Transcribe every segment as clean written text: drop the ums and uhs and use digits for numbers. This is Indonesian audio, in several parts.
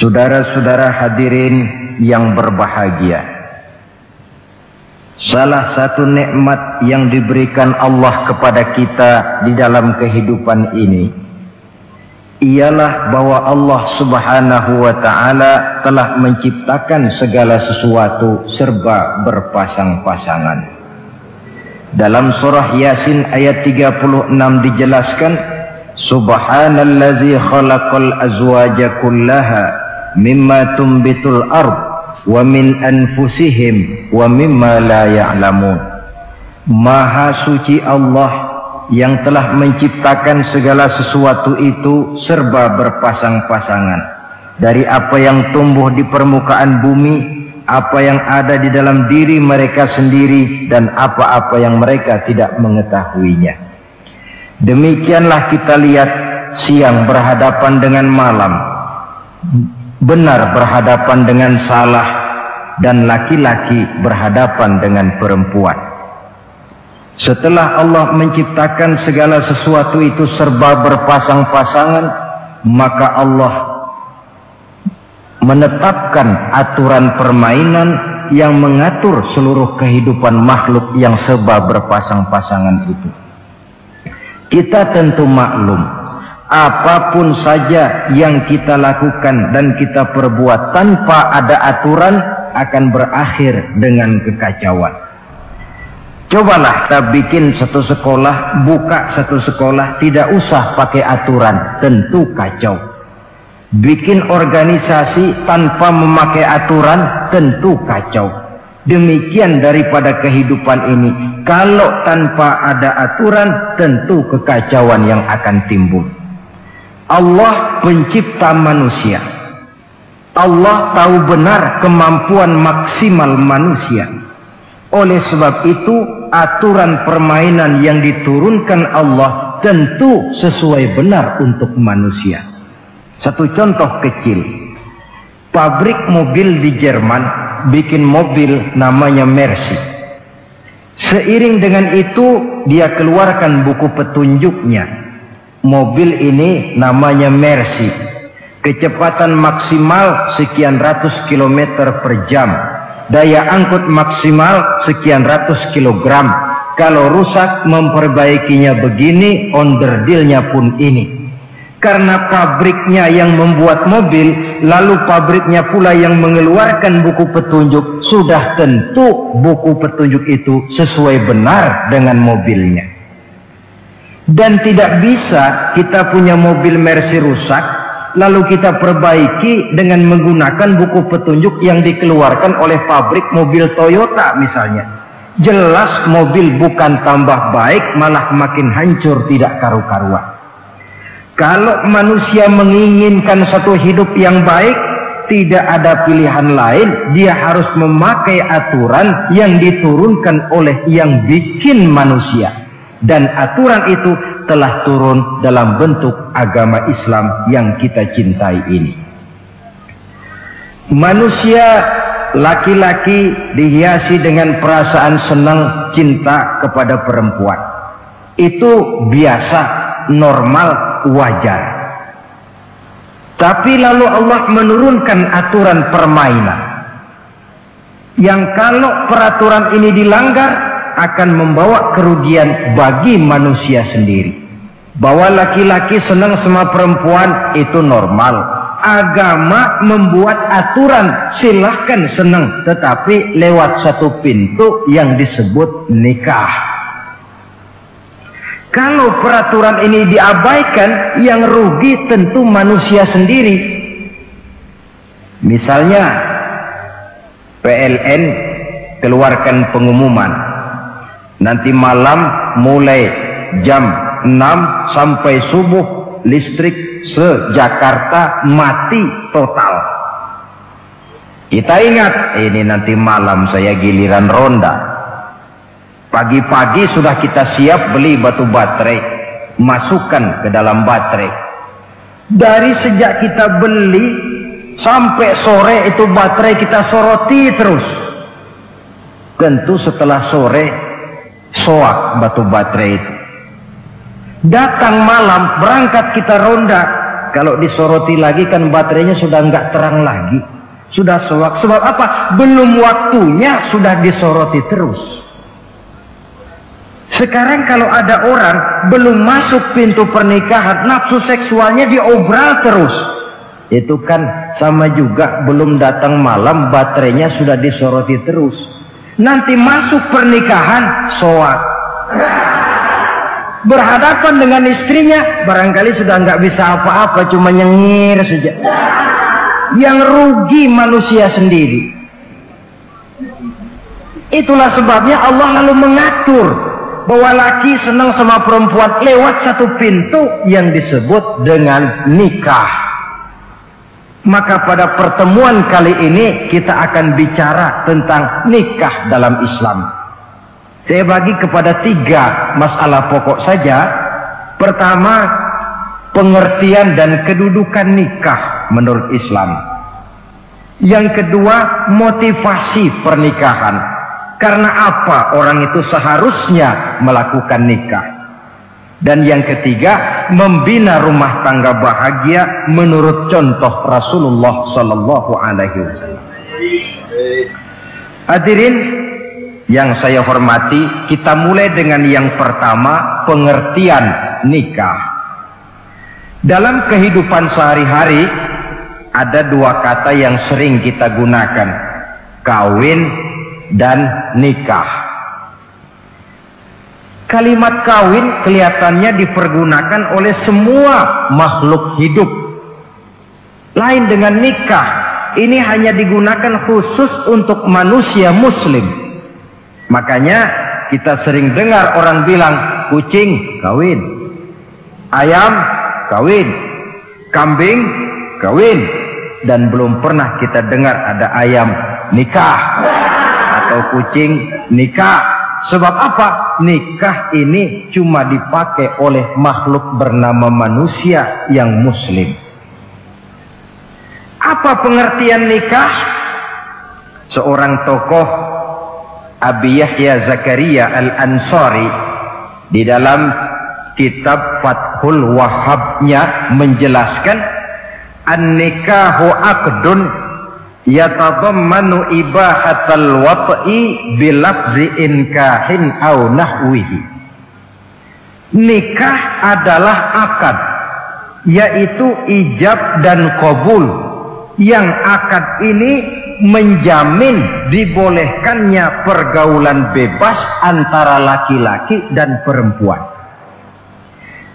Saudara-saudara hadirin yang berbahagia, salah satu nikmat yang diberikan Allah kepada kita di dalam kehidupan ini ialah bahwa Allah Subhanahu wa ta'ala telah menciptakan segala sesuatu serba berpasang-pasangan. Dalam surah Yasin ayat 36 dijelaskan, Subhanallazi khalaqal azwaja kullaha mimma tumbitul ard wa min anfusihim wa mimma la ya'lamun. Maha suci Allah yang telah menciptakan segala sesuatu itu serba berpasang-pasangan, dari apa yang tumbuh di permukaan bumi, apa yang ada di dalam diri mereka sendiri, dan apa-apa yang mereka tidak mengetahuinya. Demikianlah kita lihat siang berhadapan dengan malam, benar berhadapan dengan salah, dan laki-laki berhadapan dengan perempuan. Setelah Allah menciptakan segala sesuatu itu serba berpasang-pasangan, maka Allah menetapkan aturan permainan yang mengatur seluruh kehidupan makhluk yang serba berpasang-pasangan itu. Kita tentu maklum, apapun saja yang kita lakukan dan kita perbuat tanpa ada aturan akan berakhir dengan kekacauan. Cobalah kita bikin satu sekolah, buka satu sekolah, tidak usah pakai aturan, tentu kacau. Bikin organisasi tanpa memakai aturan, tentu kacau. Demikian daripada kehidupan ini, kalau tanpa ada aturan, tentu kekacauan yang akan timbul. Allah pencipta manusia. Allah tahu benar kemampuan maksimal manusia. Oleh sebab itu, aturan permainan yang diturunkan Allah tentu sesuai benar untuk manusia. Satu contoh kecil, pabrik mobil di Jerman bikin mobil namanya Mercy. Seiring dengan itu dia keluarkan buku petunjuknya. Mobil ini namanya Mercy, kecepatan maksimal sekian ratus kilometer per jam, daya angkut maksimal sekian ratus kilogram. Kalau rusak memperbaikinya begini, onderdilnya pun ini. Karena pabriknya yang membuat mobil, lalu pabriknya pula yang mengeluarkan buku petunjuk, sudah tentu buku petunjuk itu sesuai benar dengan mobilnya. Dan tidak bisa kita punya mobil Mercy rusak, lalu kita perbaiki dengan menggunakan buku petunjuk yang dikeluarkan oleh pabrik mobil Toyota misalnya. Jelas mobil bukan tambah baik, malah makin hancur tidak karu-karuan. Kalau manusia menginginkan satu hidup yang baik, tidak ada pilihan lain, dia harus memakai aturan yang diturunkan oleh yang bikin manusia. Dan aturan itu telah turun dalam bentuk agama Islam yang kita cintai ini. Manusia laki-laki dihiasi dengan perasaan senang cinta kepada perempuan. Itu biasa, normal, wajar. Tapi lalu Allah menurunkan aturan permainan yang kalau peraturan ini dilanggar akan membawa kerugian bagi manusia sendiri. Bahwa laki-laki senang sama perempuan itu normal. Agama membuat aturan silahkan senang, tetapi lewat satu pintu yang disebut nikah. Kalau peraturan ini diabaikan, yang rugi tentu manusia sendiri. Misalnya PLN keluarkan pengumuman, nanti malam mulai jam 6 sampai subuh listrik se-Jakarta mati total. Kita ingat, ini nanti malam saya giliran ronda. Pagi-pagi sudah kita siap beli batu baterai, masukkan ke dalam baterai. Dari sejak kita beli sampai sore itu baterai kita soroti terus. Tentu setelah sore soak batu baterai itu. Datang malam berangkat kita ronda, kalau disoroti lagi kan baterainya sudah nggak terang lagi, sudah sewak. Sebab apa? Belum waktunya sudah disoroti terus. Sekarang kalau ada orang belum masuk pintu pernikahan, nafsu seksualnya diobral terus, itu kan sama juga belum datang malam, baterainya sudah disoroti terus. Nanti masuk pernikahan, soak, berhadapan dengan istrinya, barangkali sudah nggak bisa apa-apa, cuma nyengir saja. Yang rugi manusia sendiri. Itulah sebabnya Allah lalu mengatur bahwa laki senang sama perempuan lewat satu pintu yang disebut dengan nikah. Maka pada pertemuan kali ini kita akan bicara tentang nikah dalam Islam. Saya bagi kepada 3 masalah pokok saja. Pertama, pengertian dan kedudukan nikah menurut Islam. Yang kedua, motivasi pernikahan. Karena apa orang itu seharusnya melakukan nikah. Dan yang ketiga, membina rumah tangga bahagia menurut contoh Rasulullah Sallallahu Alaihi Wasallam. Hadirin yang saya hormati, kita mulai dengan yang pertama, pengertian nikah. Dalam kehidupan sehari-hari ada 2 kata yang sering kita gunakan, kawin dan nikah. Kalimat kawin kelihatannya dipergunakan oleh semua makhluk hidup. Lain dengan nikah, ini hanya digunakan khusus untuk manusia muslim. Makanya kita sering dengar orang bilang kucing kawin, ayam kawin, kambing kawin, dan belum pernah kita dengar ada ayam nikah atau kucing nikah. Sebab apa? Nikah ini cuma dipakai oleh makhluk bernama manusia yang muslim. Apa pengertian nikah? Seorang tokoh, Abi Yahya Zakaria Al-Ansari, di dalam kitab Fathul Wahhabnya menjelaskan, an-nikahu aqdun yatadammanu ibahatal wat'i bilafzi inkahin au nahwihi. Nikah adalah akad, yaitu ijab dan qabul, yang akad ini menjamin dibolehkannya pergaulan bebas antara laki-laki dan perempuan.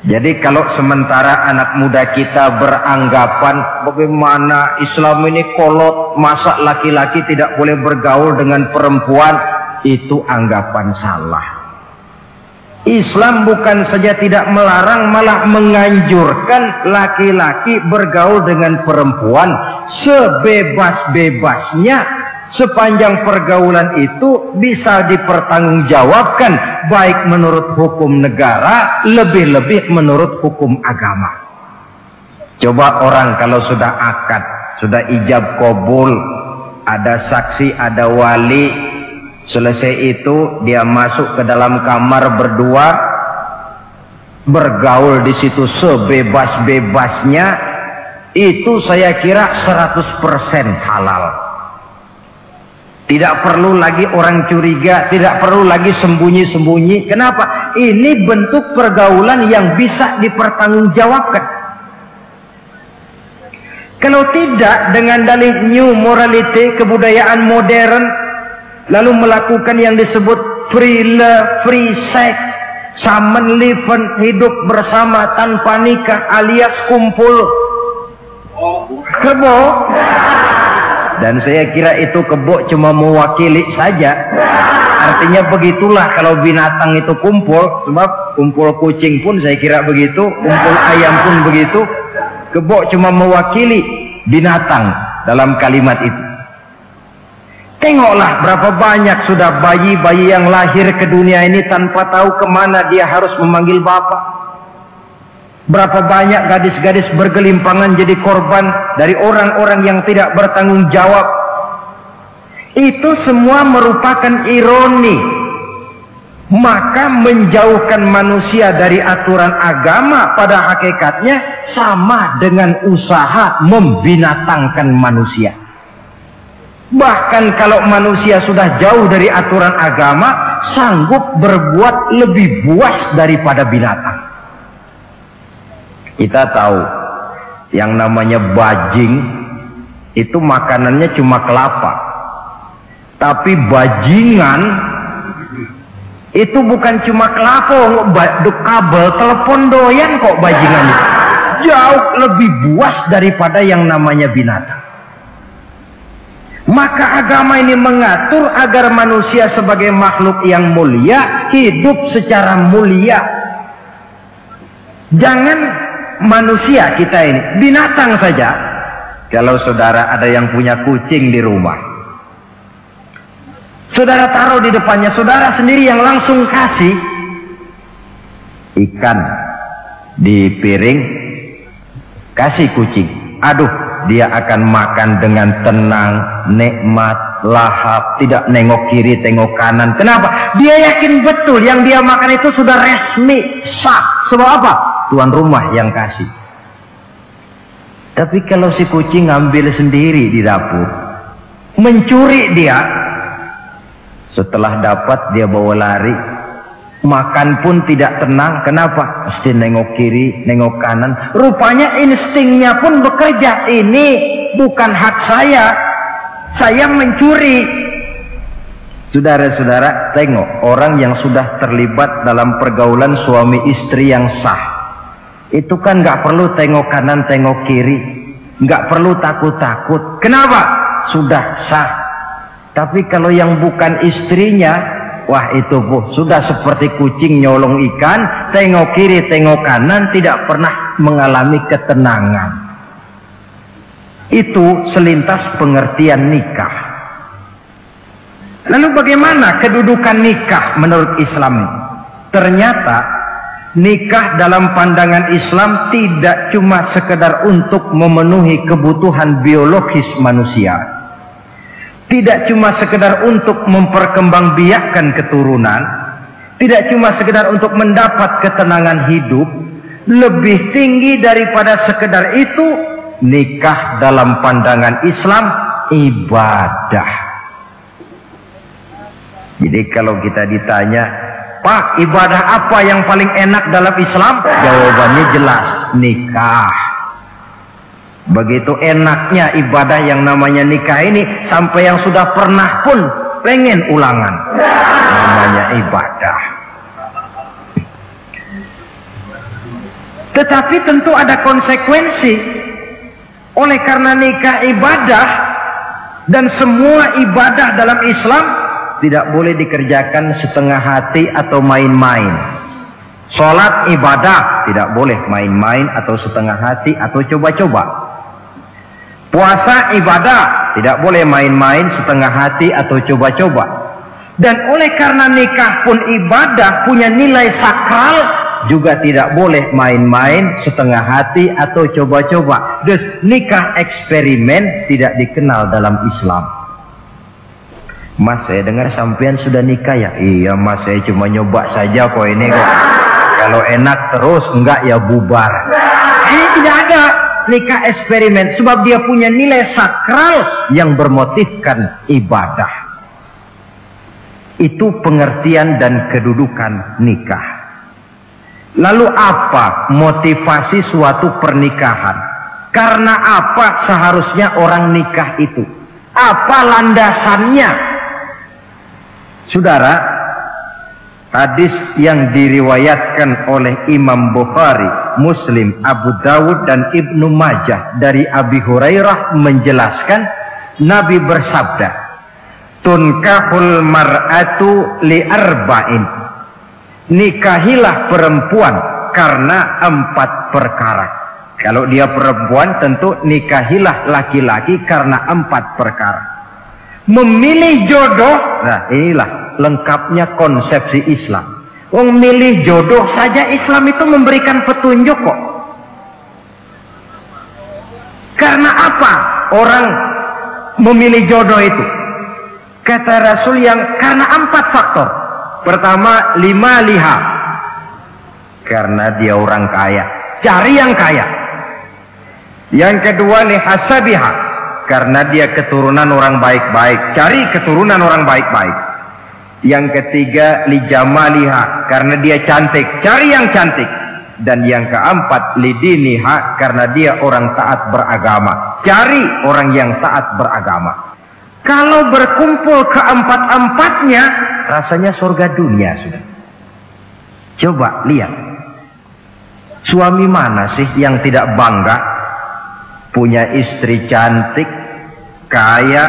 Jadi kalau sementara anak muda kita beranggapan bagaimana Islam ini kolot, masa laki-laki tidak boleh bergaul dengan perempuan, itu anggapan salah. Islam bukan saja tidak melarang, malah menganjurkan laki-laki bergaul dengan perempuan sebebas-bebasnya, sepanjang pergaulan itu bisa dipertanggungjawabkan, baik menurut hukum negara, lebih-lebih menurut hukum agama. Coba orang kalau sudah akad, sudah ijab qabul, ada saksi, ada wali, selesai itu dia masuk ke dalam kamar berdua, bergaul di situ sebebas-bebasnya, itu saya kira 100% halal. Tidak perlu lagi orang curiga, tidak perlu lagi sembunyi-sembunyi. Kenapa? Ini bentuk pergaulan yang bisa dipertanggungjawabkan. Kalau tidak, dengan dalih new morality, kebudayaan modern, lalu melakukan yang disebut free love, free sex, samen liven, hidup bersama tanpa nikah alias kumpul kebo. Dan saya kira itu kebo cuma mewakili saja. Artinya begitulah kalau binatang itu kumpul. Sebab kumpul kucing pun saya kira begitu, kumpul ayam pun begitu. Kebo cuma mewakili binatang dalam kalimat itu. Tengoklah berapa banyak sudah bayi-bayi yang lahir ke dunia ini tanpa tahu kemana dia harus memanggil bapak. Berapa banyak gadis-gadis bergelimpangan jadi korban dari orang-orang yang tidak bertanggung jawab. Itu semua merupakan ironi. Maka menjauhkan manusia dari aturan agama pada hakikatnya sama dengan usaha membinatangkan manusia. Bahkan kalau manusia sudah jauh dari aturan agama, sanggup berbuat lebih buas daripada binatang. Kita tahu yang namanya bajing itu makanannya cuma kelapa, tapi bajingan itu bukan cuma kelapa, kabel telepon doyan kok bajingan itu. Jauh lebih buas daripada yang namanya binatang. Maka agama ini mengatur agar manusia sebagai makhluk yang mulia hidup secara mulia. Jangan manusia kita ini, binatang saja. Kalau saudara ada yang punya kucing di rumah, saudara taruh di depannya, saudara sendiri yang langsung kasih ikan di piring, kasih kucing. Aduh, dia akan makan dengan tenang, nikmat, lahap, tidak nengok kiri, tengok kanan. Kenapa? Dia yakin betul yang dia makan itu sudah resmi, sah. Sebab apa? Tuan rumah yang kasih. Tapi kalau si kucing ngambil sendiri di dapur, mencuri dia, setelah dapat dia bawa lari, makan pun tidak tenang. Kenapa? Mesti nengok kiri, nengok kanan. Rupanya instingnya pun bekerja. Ini bukan hak saya mencuri. Saudara-saudara, tengok orang yang sudah terlibat dalam pergaulan suami istri yang sah. Itu kan nggak perlu tengok kanan, tengok kiri, nggak perlu takut-takut. Kenapa? Sudah sah. Tapi kalau yang bukan istrinya, wah itu bu, sudah seperti kucing nyolong ikan, tengok kiri, tengok kanan, tidak pernah mengalami ketenangan. Itu selintas pengertian nikah. Lalu bagaimana kedudukan nikah menurut Islam? Ternyata nikah dalam pandangan Islam tidak cuma sekedar untuk memenuhi kebutuhan biologis manusia, tidak cuma sekedar untuk memperkembangbiakkan keturunan, tidak cuma sekedar untuk mendapat ketenangan hidup. Lebih tinggi daripada sekedar itu, nikah dalam pandangan Islam ibadah. Jadi kalau kita ditanya, Pak, ibadah apa yang paling enak dalam Islam? Jawabannya jelas, nikah. Begitu enaknya ibadah yang namanya nikah ini, sampai yang sudah pernah pun pengen ulangan. Namanya ibadah. Tetapi tentu ada konsekuensi. Oleh karena nikah ibadah, dan semua ibadah dalam Islam tidak boleh dikerjakan setengah hati atau main-main. Sholat ibadah, tidak boleh main-main atau setengah hati atau coba-coba. Puasa ibadah, tidak boleh main-main, setengah hati atau coba-coba. Dan oleh karena nikah pun ibadah, punya nilai sakral, juga tidak boleh main-main, setengah hati atau coba-coba. Dus nikah eksperimen tidak dikenal dalam Islam. Mas, saya dengar sampean sudah nikah ya? Iya mas, saya cuma nyoba saja kok ini kok. Kalau enak terus, enggak ya bubar. Ini tidak ada nikah eksperimen, sebab dia punya nilai sakral yang bermotifkan ibadah. Itu pengertian dan kedudukan nikah. Lalu apa motivasi suatu pernikahan? Karena apa seharusnya orang nikah itu? Apa landasannya? Saudara, hadis yang diriwayatkan oleh Imam Bukhari, Muslim, Abu Dawud dan Ibnu Majah dari Abi Hurairah menjelaskan, Nabi bersabda, tunkahul mar'atu li arba'in. Nikahilah perempuan karena 4 perkara. Kalau dia perempuan, tentu nikahilah laki-laki karena 4 perkara. Memilih jodoh, nah inilah lengkapnya konsepsi Islam. Memilih jodoh saja Islam itu memberikan petunjuk kok. Karena apa orang memilih jodoh itu? Kata Rasul yang karena 4 faktor. Pertama, lima liha, karena dia orang kaya, cari yang kaya. Yang kedua, lihasabiha, karena dia keturunan orang baik-baik, cari keturunan orang baik-baik. Yang ketiga, lijamaliha, karena dia cantik, cari yang cantik. Dan yang keempat, lidiniha, karena dia orang taat beragama, cari orang yang taat beragama. Kalau berkumpul keempat-empatnya, rasanya surga dunia sudah. Coba lihat, suami mana sih yang tidak bangga punya istri cantik, kaya,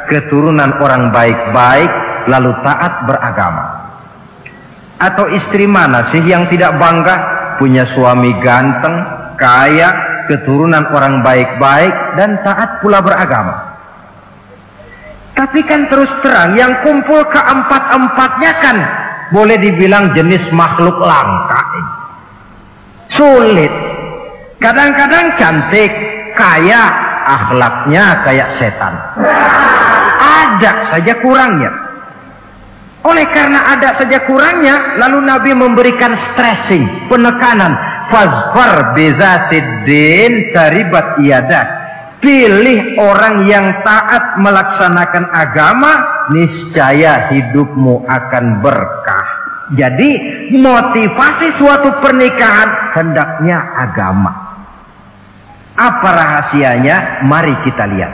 keturunan orang baik-baik, lalu taat beragama? Atau istri mana sih yang tidak bangga punya suami ganteng, kaya, keturunan orang baik-baik, dan taat pula beragama? Tapi kan terus terang, yang kumpul keempat-empatnya kan boleh dibilang jenis makhluk langka. Sulit. Kadang-kadang cantik, kaya, akhlaknya kayak setan. Ada saja kurangnya. Oleh karena ada saja kurangnya, lalu Nabi memberikan stressing, penekanan. Fazfar bizatiddin taribat iyadah. Pilih orang yang taat melaksanakan agama, niscaya hidupmu akan berkah. Jadi motivasi suatu pernikahan hendaknya agama. Apa rahasianya? Mari kita lihat.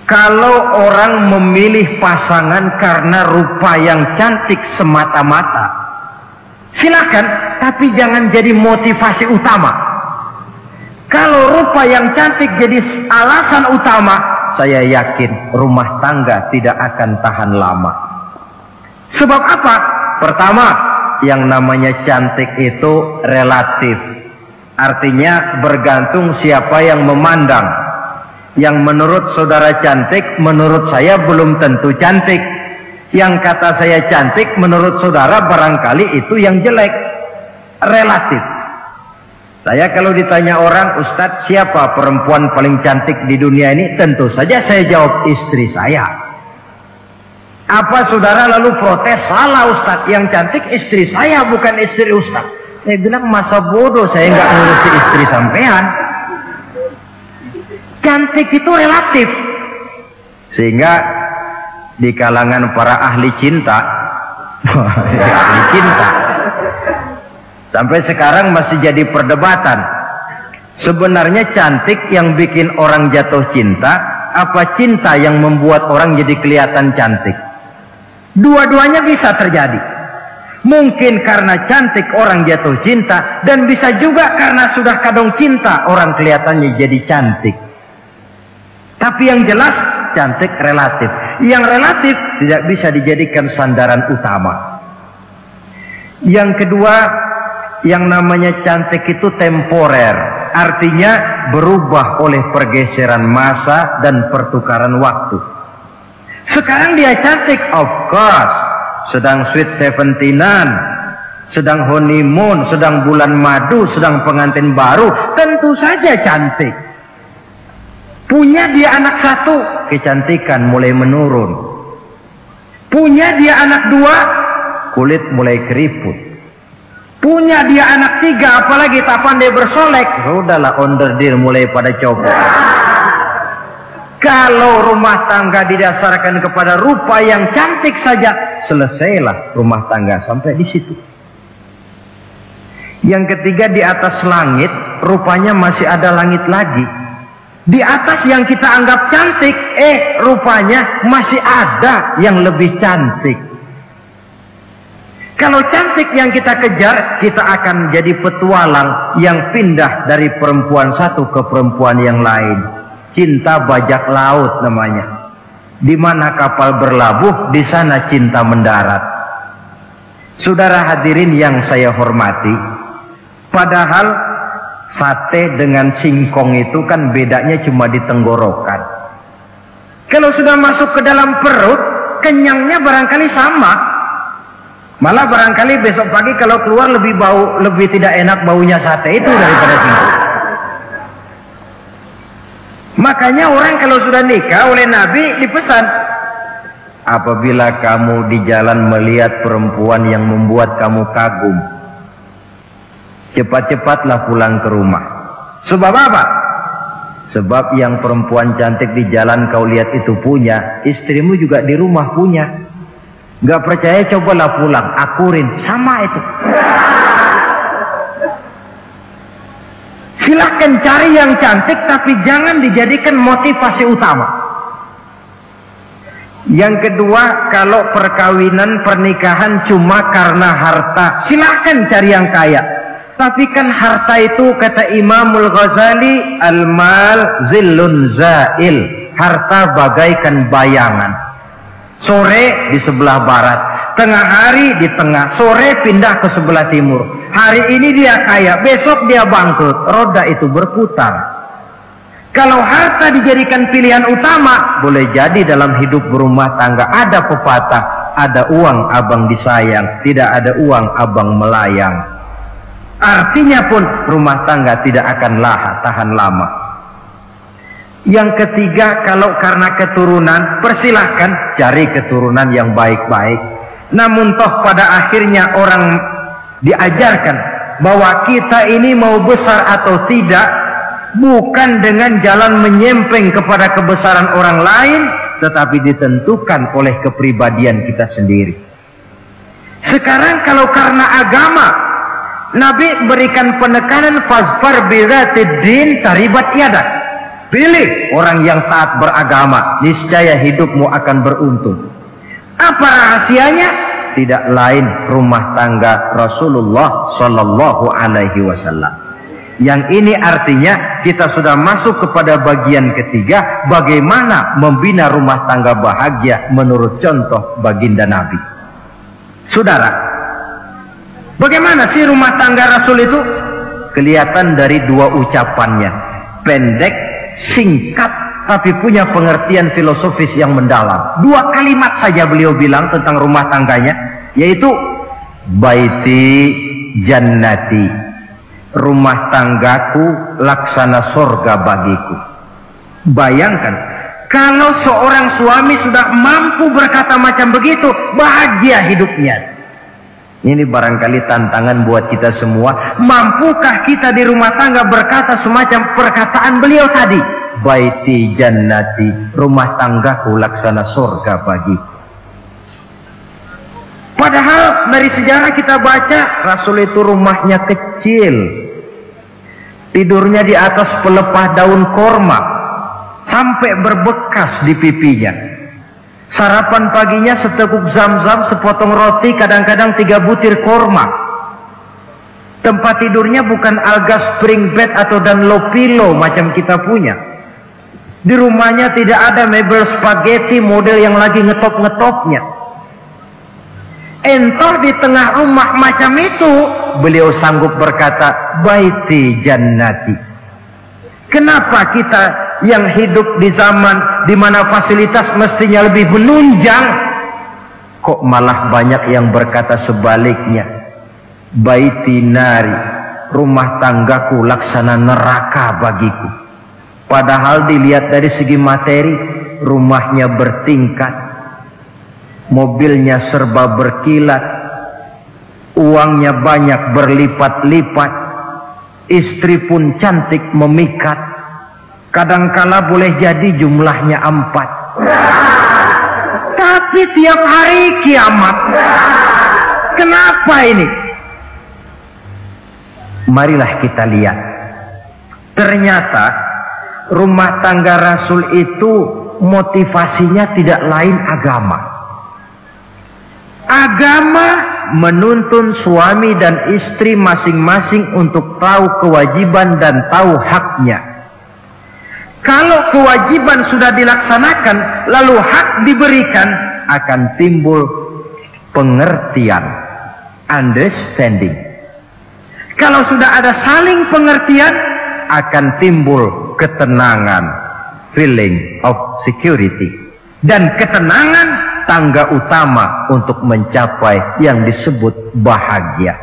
Kalau orang memilih pasangan karena rupa yang cantik semata-mata, silakan, tapi jangan jadi motivasi utama. Kalau rupa yang cantik jadi alasan utama, saya yakin rumah tangga tidak akan tahan lama. Sebab apa? Pertama, yang namanya cantik itu relatif. Artinya bergantung siapa yang memandang. Yang menurut saudara cantik, menurut saya belum tentu cantik. Yang kata saya cantik, menurut saudara barangkali itu yang jelek. Relatif. Saya kalau ditanya orang, Ustadz, siapa perempuan paling cantik di dunia ini? Tentu saja saya jawab istri saya. Apa saudara lalu protes? Salah Ustadz, yang cantik istri saya, bukan istri Ustadz. Saya bilang, masa bodoh saya nggak ngurusi istri sampean. Cantik itu relatif. Sehingga di kalangan para ahli cinta, ahli cinta, sampai sekarang masih jadi perdebatan. Sebenarnya cantik yang bikin orang jatuh cinta, apa cinta yang membuat orang jadi kelihatan cantik? Dua-duanya bisa terjadi. Mungkin karena cantik orang jatuh cinta, dan bisa juga karena sudah kadung cinta orang kelihatannya jadi cantik. Tapi yang jelas cantik relatif. Yang relatif tidak bisa dijadikan sandaran utama. Yang kedua, yang namanya cantik itu temporer. Artinya berubah oleh pergeseran masa dan pertukaran waktu. Sekarang dia cantik, of course. Sedang sweet 17-an, sedang honeymoon, sedang bulan madu, sedang pengantin baru, tentu saja cantik. Punya dia anak satu, kecantikan mulai menurun. Punya dia anak dua, kulit mulai keriput. Punya dia anak tiga, apalagi tak pandai bersolek, sudahlah onderdeal mulai pada copot. Kalau rumah tangga didasarkan kepada rupa yang cantik saja, selesailah rumah tangga sampai di situ. Yang ketiga, di atas langit, rupanya masih ada langit lagi. Di atas yang kita anggap cantik, rupanya masih ada yang lebih cantik. Kalau cantik yang kita kejar, kita akan jadi petualang yang pindah dari perempuan satu ke perempuan yang lain. Cinta bajak laut namanya. Di mana kapal berlabuh, di sana cinta mendarat. Saudara hadirin yang saya hormati, padahal sate dengan singkong itu kan bedanya cuma di tenggorokan. Kalau sudah masuk ke dalam perut, kenyangnya barangkali sama. Malah barangkali besok pagi kalau keluar lebih tidak enak baunya sate itu daripada singkong. Makanya orang kalau sudah nikah oleh Nabi dipesan, Apabila kamu di jalan melihat perempuan yang membuat kamu kagum, cepat-cepatlah pulang ke rumah. Sebab apa? Sebab yang perempuan cantik di jalan kau lihat itu punya, istrimu juga di rumah punya. Gak percaya, cobalah pulang, akurin, sama itu. Silahkan cari yang cantik, tapi jangan dijadikan motivasi utama. Yang kedua, kalau perkawinan, pernikahan cuma karena harta, silahkan cari yang kaya. Tapi kan harta itu, kata Imamul Ghazali, al-mal zillun zail. Harta bagaikan bayangan. Sore di sebelah barat, tengah hari di tengah, sore pindah ke sebelah timur. Hari ini dia kaya, besok dia bangkrut. Roda itu berputar. Kalau harta dijadikan pilihan utama, boleh jadi dalam hidup berumah tangga ada pepatah, ada uang abang disayang, tidak ada uang abang melayang. Artinya pun rumah tangga tidak akan tahan lama. Yang ketiga, kalau karena keturunan, persilahkan cari keturunan yang baik-baik. Namun toh pada akhirnya orang diajarkan bahwa kita ini mau besar atau tidak, bukan dengan jalan menyempeng kepada kebesaran orang lain, tetapi ditentukan oleh kepribadian kita sendiri. Sekarang kalau karena agama, Nabi berikan penekanan fazfar bizatid din taribat yadak. Pilih orang yang taat beragama, niscaya hidupmu akan beruntung. Apa rahasianya? Tidak lain rumah tangga Rasulullah Sallallahu Alaihi Wasallam. Yang ini artinya kita sudah masuk kepada bagian ketiga, bagaimana membina rumah tangga bahagia menurut contoh baginda Nabi. Saudara, bagaimana sih rumah tangga Rasul itu? Kelihatan dari dua ucapannya, pendek, singkat, tapi punya pengertian filosofis yang mendalam. Dua kalimat saja beliau bilang tentang rumah tangganya, yaitu baiti jannati, rumah tanggaku laksana surga bagiku. Bayangkan, kalau seorang suami sudah mampu berkata macam begitu, bahagia hidupnya. Ini barangkali tantangan buat kita semua. Mampukah kita di rumah tangga berkata semacam perkataan beliau tadi? Baiti jannati, rumah tanggaku laksana surga bagiku. Padahal dari sejarah kita baca, Rasul itu rumahnya kecil. Tidurnya di atas pelepah daun korma, sampai berbekas di pipinya. Sarapan paginya seteguk zam-zam, sepotong roti, kadang-kadang 3 butir korma. Tempat tidurnya bukan alga spring bed atau Dunlop pillow macam kita punya. Di rumahnya tidak ada mebel spaghetti model yang lagi ngetop-ngetopnya. Entar di tengah rumah macam itu, beliau sanggup berkata, baiti jannati. Kenapa kita yang hidup di zaman di mana fasilitas mestinya lebih menunjang, kok malah banyak yang berkata sebaliknya? Baiti nari, rumah tanggaku laksana neraka bagiku. Padahal dilihat dari segi materi, rumahnya bertingkat, mobilnya serba berkilat, uangnya banyak berlipat-lipat, istri pun cantik memikat, kadangkala boleh jadi jumlahnya 4. Tapi tiap hari kiamat. Kenapa ini? Marilah kita lihat. Ternyata rumah tangga Rasul itu motivasinya tidak lain agama. Agama menuntun suami dan istri masing-masing untuk tahu kewajiban dan tahu haknya. Kalau kewajiban sudah dilaksanakan, lalu hak diberikan, akan timbul pengertian, understanding. Kalau sudah ada saling pengertian, akan timbul ketenangan, feeling of security. Dan ketenangan tangga utama untuk mencapai yang disebut bahagia.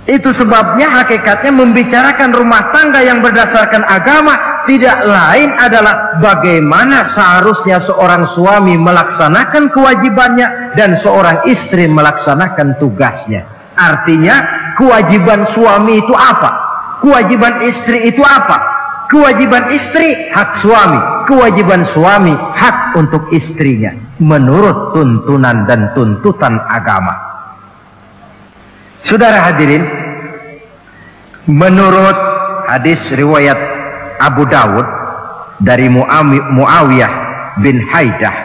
Itu sebabnya hakikatnya membicarakan rumah tangga yang berdasarkan agama tidak lain adalah bagaimana seharusnya seorang suami melaksanakan kewajibannya dan seorang istri melaksanakan tugasnya. Artinya kewajiban suami itu apa? Kewajiban istri itu apa? Kewajiban istri hak suami, kewajiban suami hak untuk istrinya menurut tuntunan dan tuntutan agama. Saudara hadirin, menurut hadis riwayat Abu Dawud dari Muawiyah bin Haidah,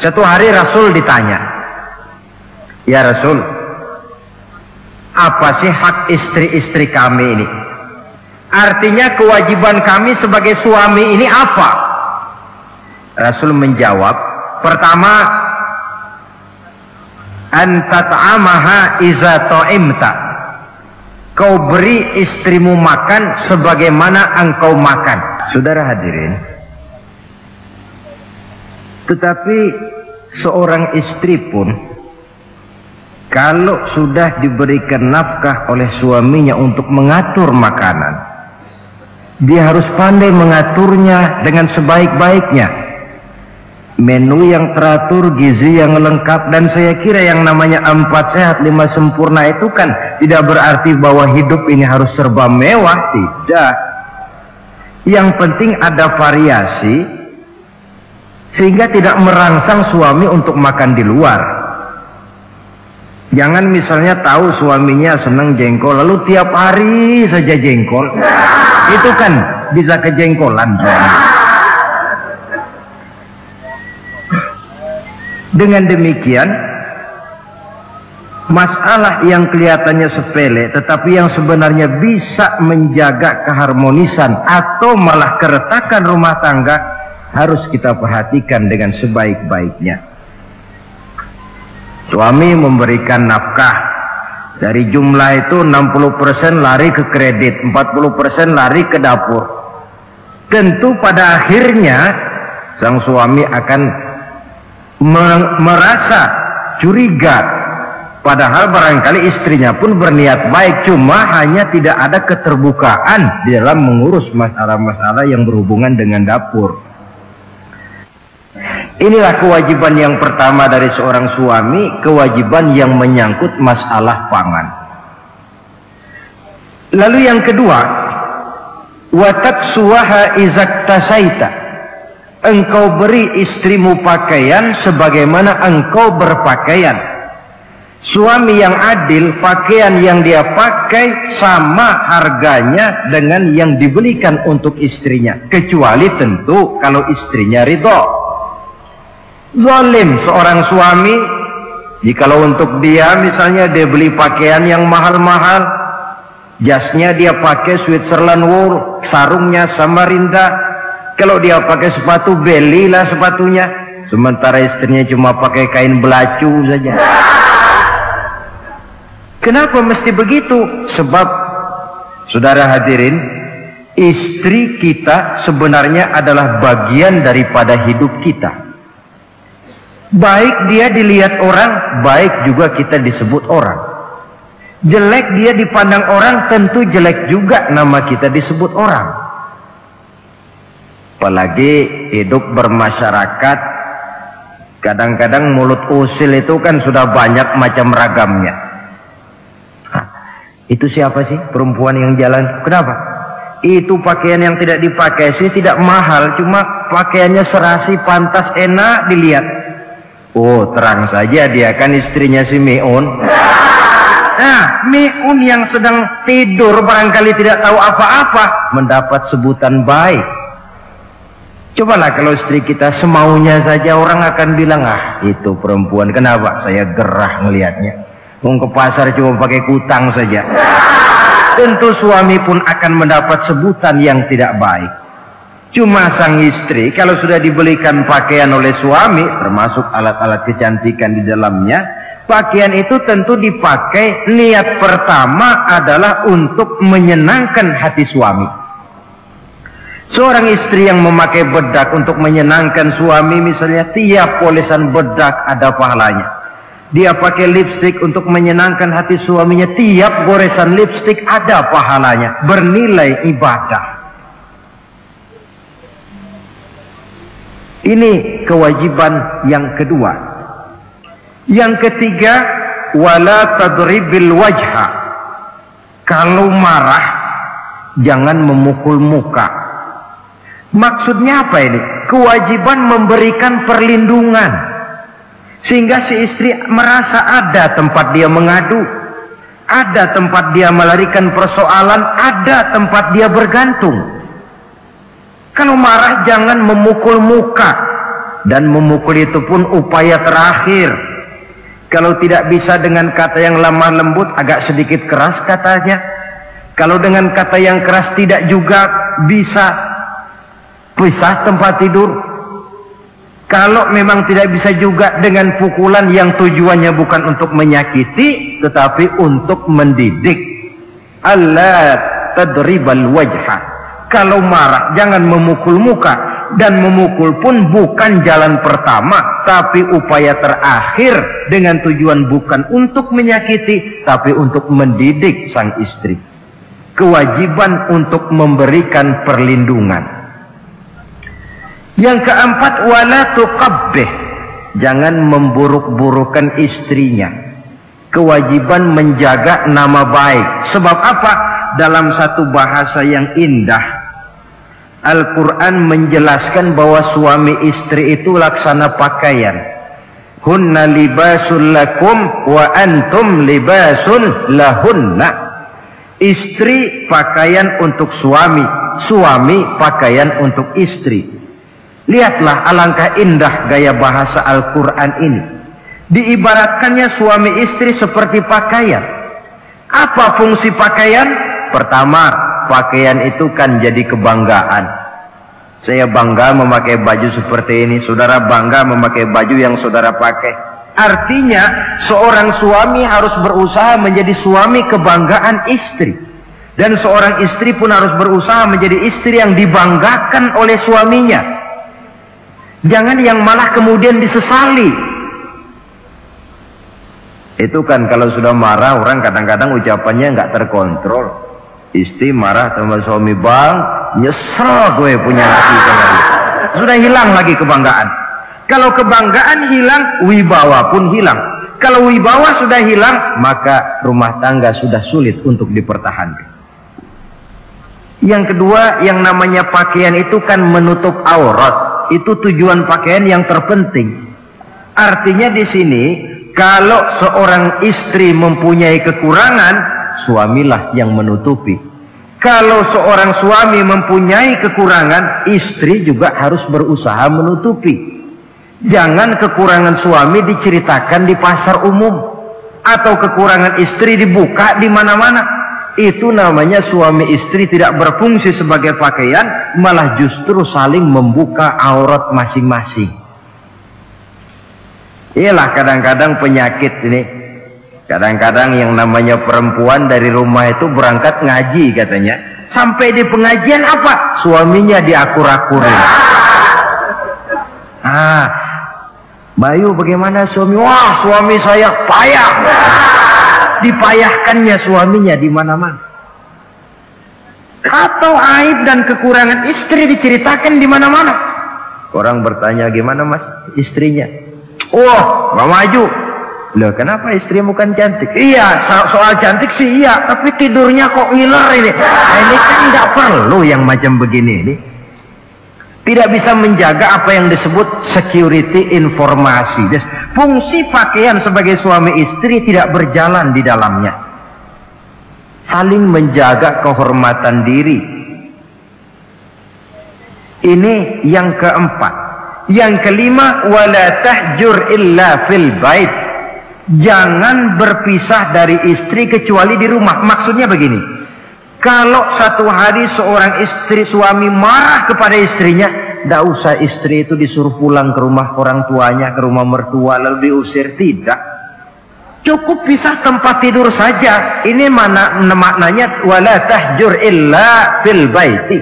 satu hari Rasul ditanya, "Ya Rasul, apa sih hak istri-istri kami ini? Artinya kewajiban kami sebagai suami ini apa?" Rasul menjawab, pertama, an tat'amaha iza ta'imta. Kau beri istrimu makan sebagaimana engkau makan. Saudara hadirin, tetapi seorang istri pun kalau sudah diberikan nafkah oleh suaminya untuk mengatur makanan, dia harus pandai mengaturnya dengan sebaik-baiknya. Menu yang teratur, gizi yang lengkap, dan saya kira yang namanya 4 sehat 5 sempurna itu kan tidak berarti bahwa hidup ini harus serba mewah, tidak. Yang penting ada variasi sehingga tidak merangsang suami untuk makan di luar. Jangan misalnya tahu suaminya senang jengkol lalu tiap hari saja jengkol, itu kan bisa kejengkolan suami. Dengan demikian, masalah yang kelihatannya sepele tetapi yang sebenarnya bisa menjaga keharmonisan atau malah keretakan rumah tangga harus kita perhatikan dengan sebaik-baiknya. Suami memberikan nafkah, dari jumlah itu 60% lari ke kredit, 40% lari ke dapur. Tentu pada akhirnya sang suami akan merasa curiga, padahal barangkali istrinya pun berniat baik, cuma hanya tidak ada keterbukaan di dalam mengurus masalah-masalah yang berhubungan dengan dapur. Inilah kewajiban yang pertama dari seorang suami, kewajiban yang menyangkut masalah pangan. Lalu yang kedua, wa taksuwaha izaktasaita. Engkau beri istrimu pakaian sebagaimana engkau berpakaian. Suami yang adil, pakaian yang dia pakai sama harganya dengan yang dibelikan untuk istrinya, kecuali tentu kalau istrinya ridho. Zalim seorang suami jikalau untuk dia misalnya dia beli pakaian yang mahal-mahal, jasnya dia pakai Switzerland wool, sarungnya Samarinda. Kalau dia pakai sepatu, belilah sepatunya. Sementara istrinya cuma pakai kain belacu saja. Kenapa mesti begitu? Sebab, saudara hadirin, istri kita sebenarnya adalah bagian daripada hidup kita. Baik dia dilihat orang, baik juga kita disebut orang. Jelek dia dipandang orang, tentu jelek juga nama kita disebut orang. Apalagi hidup bermasyarakat, kadang-kadang mulut usil itu kan sudah banyak macam ragamnya. Itu siapa sih perempuan yang jalan? Kenapa? Itu pakaian yang tidak dipakai sih tidak mahal, cuma pakaiannya serasi, pantas, enak dilihat. Oh, terang saja dia kan istrinya si Miun. Nah, Miun yang sedang tidur barangkali tidak tahu apa-apa mendapat sebutan baik. Cobalah kalau istri kita semaunya saja, orang akan bilang, ah itu perempuan, kenapa? Saya gerah ngelihatnya. Mau ke pasar cuma pakai kutang saja. Tentu suami pun akan mendapat sebutan yang tidak baik. Cuma sang istri kalau sudah dibelikan pakaian oleh suami, termasuk alat-alat kecantikan di dalamnya, pakaian itu tentu dipakai, niat pertama adalah untuk menyenangkan hati suami. Seorang istri yang memakai bedak untuk menyenangkan suami, misalnya tiap polesan bedak ada pahalanya. Dia pakai lipstik untuk menyenangkan hati suaminya, tiap goresan lipstik ada pahalanya, bernilai ibadah. Ini kewajiban yang kedua. Yang ketiga, wala tadribil wajha. Kalau marah jangan memukul muka. Maksudnya apa ini? Kewajiban memberikan perlindungan, sehingga si istri merasa ada tempat dia mengadu, ada tempat dia melarikan persoalan, ada tempat dia bergantung. Kalau marah jangan memukul muka, dan memukul itu pun upaya terakhir. Kalau tidak bisa dengan kata yang lemah lembut, agak sedikit keras katanya. Kalau dengan kata yang keras tidak juga bisa pisah tempat tidur. Kalau memang tidak bisa juga dengan pukulan yang tujuannya bukan untuk menyakiti, tetapi untuk mendidik. Allah tadribal wajha. Kalau marah jangan memukul muka, dan memukul pun bukan jalan pertama, tapi upaya terakhir dengan tujuan bukan untuk menyakiti, tapi untuk mendidik sang istri. Kewajiban untuk memberikan perlindungan. Yang keempat, wala tuqabbih. Jangan memburuk-burukan istrinya. Kewajiban menjaga nama baik. Sebab apa? Dalam satu bahasa yang indah, Al-Quran menjelaskan bahwa suami istri itu laksana pakaian. Hunna libasul lakum wa antum libasun lahunna. Istri pakaian untuk suami, suami pakaian untuk istri. Lihatlah alangkah indah gaya bahasa Al-Quran ini. Diibaratkannya suami istri seperti pakaian. Apa fungsi pakaian? Pertama, pakaian itu kan jadi kebanggaan. Saya bangga memakai baju seperti ini, saudara bangga memakai baju yang saudara pakai. Artinya seorang suami harus berusaha menjadi suami kebanggaan istri, dan seorang istri pun harus berusaha menjadi istri yang dibanggakan oleh suaminya. Jangan yang malah kemudian disesali. Itu kan kalau sudah marah orang kadang-kadang ucapannya nggak terkontrol. Istri marah sama suami, bang, nyesel gue punya laki sama dia. Sudah hilang lagi kebanggaan. Kalau kebanggaan hilang, wibawa pun hilang. Kalau wibawa sudah hilang, maka rumah tangga sudah sulit untuk dipertahankan. Yang kedua, yang namanya pakaian itu kan menutup aurat. Itu tujuan pakaian yang terpenting. Artinya di sini, kalau seorang istri mempunyai kekurangan, suamilah yang menutupi. Kalau seorang suami mempunyai kekurangan, istri juga harus berusaha menutupi. Jangan kekurangan suami diceritakan di pasar umum, atau kekurangan istri dibuka di mana-mana. Itu namanya suami istri tidak berfungsi sebagai pakaian, malah justru saling membuka aurat masing-masing. Iyalah kadang-kadang penyakit ini. Kadang-kadang yang namanya perempuan dari rumah itu berangkat ngaji katanya. Sampai di pengajian apa? Suaminya diakur-akurin. Bayu bagaimana suami? Wah, suami saya payah. Dipayahkannya suaminya di mana-mana. Atau aib dan kekurangan istri diceritakan di mana-mana. Orang bertanya, gimana mas istrinya? Oh, nggak maju. Loh, kenapa istrimu kan cantik? Iya, soal cantik sih iya, tapi tidurnya kok ngiler ini. Nah, ini kan nggak perlu yang macam begini ini. Tidak bisa menjaga apa yang disebut security informasi. Fungsi pakaian sebagai suami istri tidak berjalan di dalamnya. Saling menjaga kehormatan diri. Ini yang keempat. Yang kelima, wala tahjur illa fil bait. Jangan berpisah dari istri kecuali di rumah. Maksudnya begini, kalau satu hari seorang istri suami marah kepada istrinya, tidak usah istri itu disuruh pulang ke rumah orang tuanya, ke rumah mertua lalu diusir. Tidak, cukup pisah tempat tidur saja. Ini maknanya wala tahjur illa fil baiti.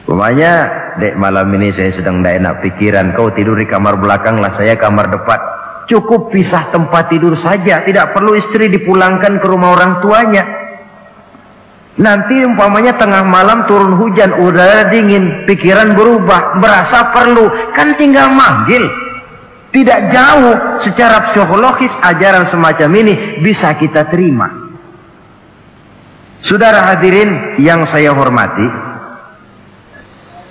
Umpamanya, dek malam ini saya sedang tidak enak pikiran, kau tidur di kamar belakang lah, saya kamar depan. Cukup pisah tempat tidur saja, tidak perlu istri dipulangkan ke rumah orang tuanya. Nanti umpamanya tengah malam turun hujan, udara dingin, pikiran berubah, merasa perlu, kan tinggal manggil. Tidak jauh secara psikologis ajaran semacam ini bisa kita terima. Saudara hadirin yang saya hormati,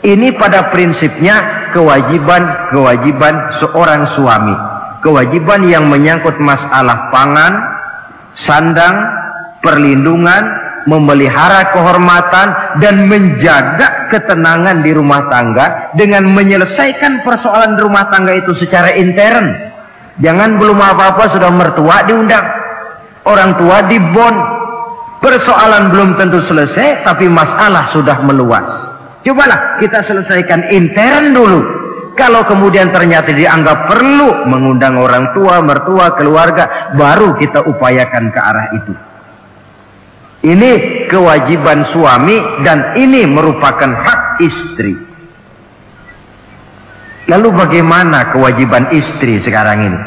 ini pada prinsipnya kewajiban seorang suami. Kewajiban yang menyangkut masalah pangan, sandang, perlindungan, memelihara kehormatan dan menjaga ketenangan di rumah tangga dengan menyelesaikan persoalan di rumah tangga itu secara intern. Jangan belum apa-apa sudah mertua diundang, orang tua dibon, persoalan belum tentu selesai tapi masalah sudah meluas. Cobalah kita selesaikan intern dulu. Kalau kemudian ternyata dianggap perlu mengundang orang tua, mertua, keluarga, baru kita upayakan ke arah itu. Ini kewajiban suami dan ini merupakan hak istri. Lalu bagaimana kewajiban istri sekarang ini?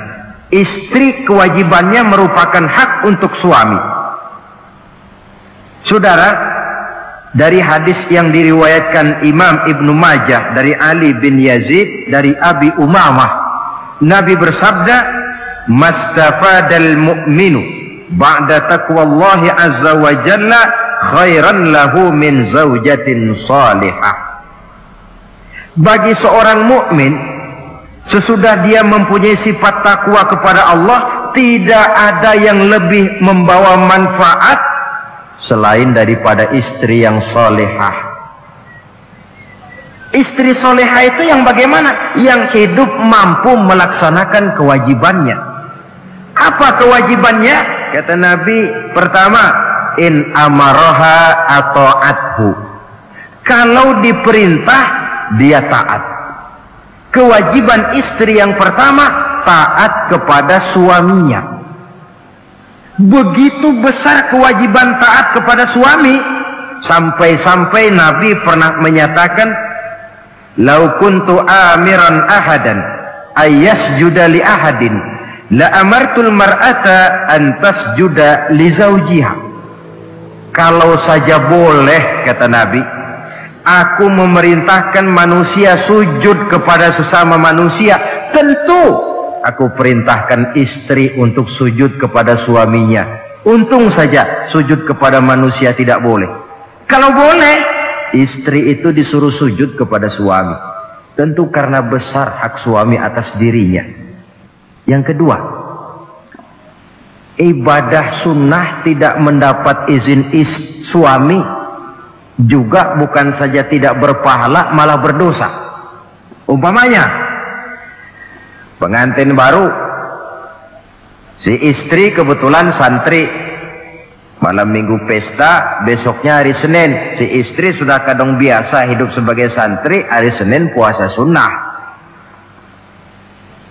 Istri kewajibannya merupakan hak untuk suami. Saudara, dari hadis yang diriwayatkan Imam Ibnu Majah dari Ali bin Yazid dari Abi Umamah, Nabi bersabda, "Mastafadal mu'minu ba'da taqwallahi azza wa jalla khairan lahu min zaujatin salihah." Bagi seorang mukmin, sesudah dia mempunyai sifat takwa kepada Allah, tidak ada yang lebih membawa manfaat selain daripada istri yang salihah. Istri salihah itu yang bagaimana? Yang hidup mampu melaksanakan kewajibannya. Apa kewajibannya? Kata Nabi, pertama, in amaraha ata'athu. Kalau diperintah, dia taat. Kewajiban istri yang pertama, taat kepada suaminya. Begitu besar kewajiban taat kepada suami, sampai-sampai Nabi pernah menyatakan, "Lau kuntu amiran ahadan ayyasjuda li ahadin la amartul mar'ata an tasjuda li zawjiha." Kalau saja boleh, kata Nabi, aku memerintahkan manusia sujud kepada sesama manusia, tentu aku perintahkan istri untuk sujud kepada suaminya. Untung saja sujud kepada manusia tidak boleh. Kalau boleh, istri itu disuruh sujud kepada suami. Tentu karena besar hak suami atas dirinya. Yang kedua, ibadah sunnah tidak mendapat izin suami juga bukan saja tidak berpahala, malah berdosa. Umpamanya, pengantin baru, si istri kebetulan santri, malam minggu pesta, besoknya hari Senin, si istri sudah kadang biasa hidup sebagai santri, hari Senin puasa sunnah.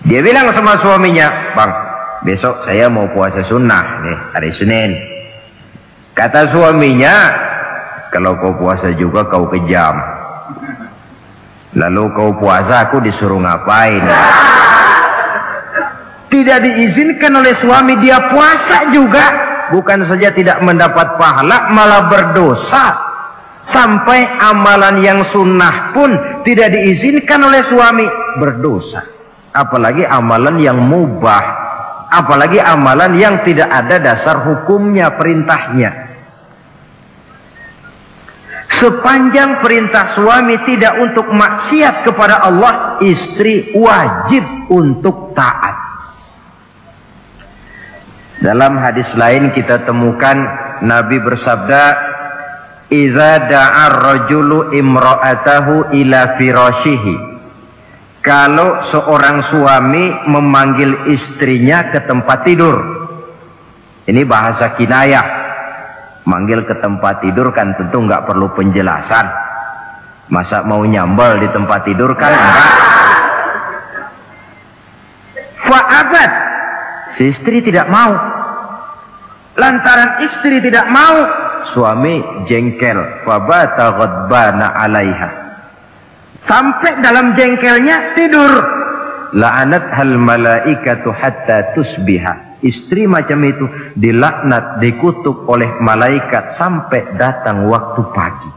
Dia bilang sama suaminya, "Bang, besok saya mau puasa sunnah nih, hari Senin." Kata suaminya, "Kalau kau puasa juga kau kejam. Lalu kau puasa, aku disuruh ngapain?" Tidak diizinkan oleh suami, dia puasa juga. Bukan saja tidak mendapat pahala, malah berdosa. Sampai amalan yang sunnah pun tidak diizinkan oleh suami, berdosa. Apalagi amalan yang mubah, apalagi amalan yang tidak ada dasar hukumnya, perintahnya. Sepanjang perintah suami tidak untuk maksiat kepada Allah, istri wajib untuk taat. Dalam hadis lain kita temukan Nabi bersabda, "Idza da'a ar-rajulu imra'atahu ila firashihi." Kalau seorang suami memanggil istrinya ke tempat tidur. Ini bahasa kinayah. Manggil ke tempat tidur kan tentu nggak perlu penjelasan. Masa mau nyambal di tempat tidur kan enggak. Fa'abat, si istri tidak mau. Lantaran istri tidak mau, suami jengkel. Fabata ghadbana 'alaiha. Sampai dalam jengkelnya tidur. la'anat hal malaikatu hatta tusbiha. Istri macam itu dilaknat, dikutuk oleh malaikat sampai datang waktu pagi.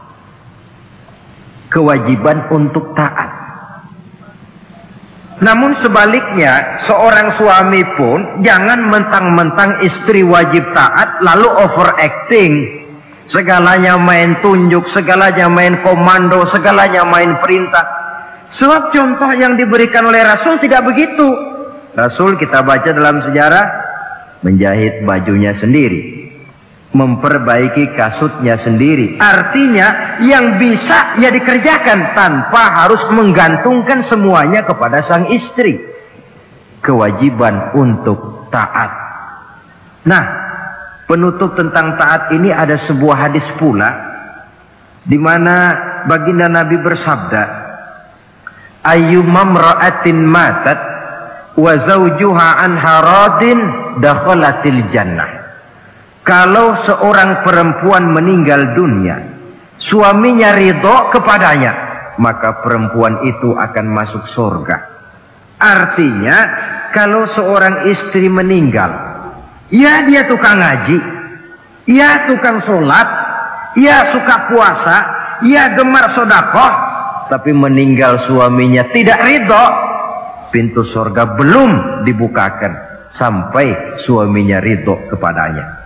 Kewajiban untuk taat. Namun sebaliknya, seorang suami pun jangan mentang-mentang istri wajib taat lalu overacting. Segalanya main tunjuk, segalanya main komando, segalanya main perintah. Sebab contoh yang diberikan oleh Rasul tidak begitu. Rasul kita baca dalam sejarah menjahit bajunya sendiri, memperbaiki kasutnya sendiri. Artinya yang bisa ya dikerjakan tanpa harus menggantungkan semuanya kepada sang istri. Kewajiban untuk taat. Nah, penutup tentang taat ini ada sebuah hadis pula di mana baginda Nabi bersabda, ayyumam ra'atin matat wa zawjuha anha radin dakhalatil jannah. Kalau seorang perempuan meninggal dunia, suaminya ridho kepadanya, maka perempuan itu akan masuk surga. Artinya, kalau seorang istri meninggal, ya dia tukang ngaji, ya tukang sholat, ya suka puasa, ya gemar sodakoh, tapi meninggal suaminya tidak ridho, pintu surga belum dibukakan sampai suaminya ridho kepadanya.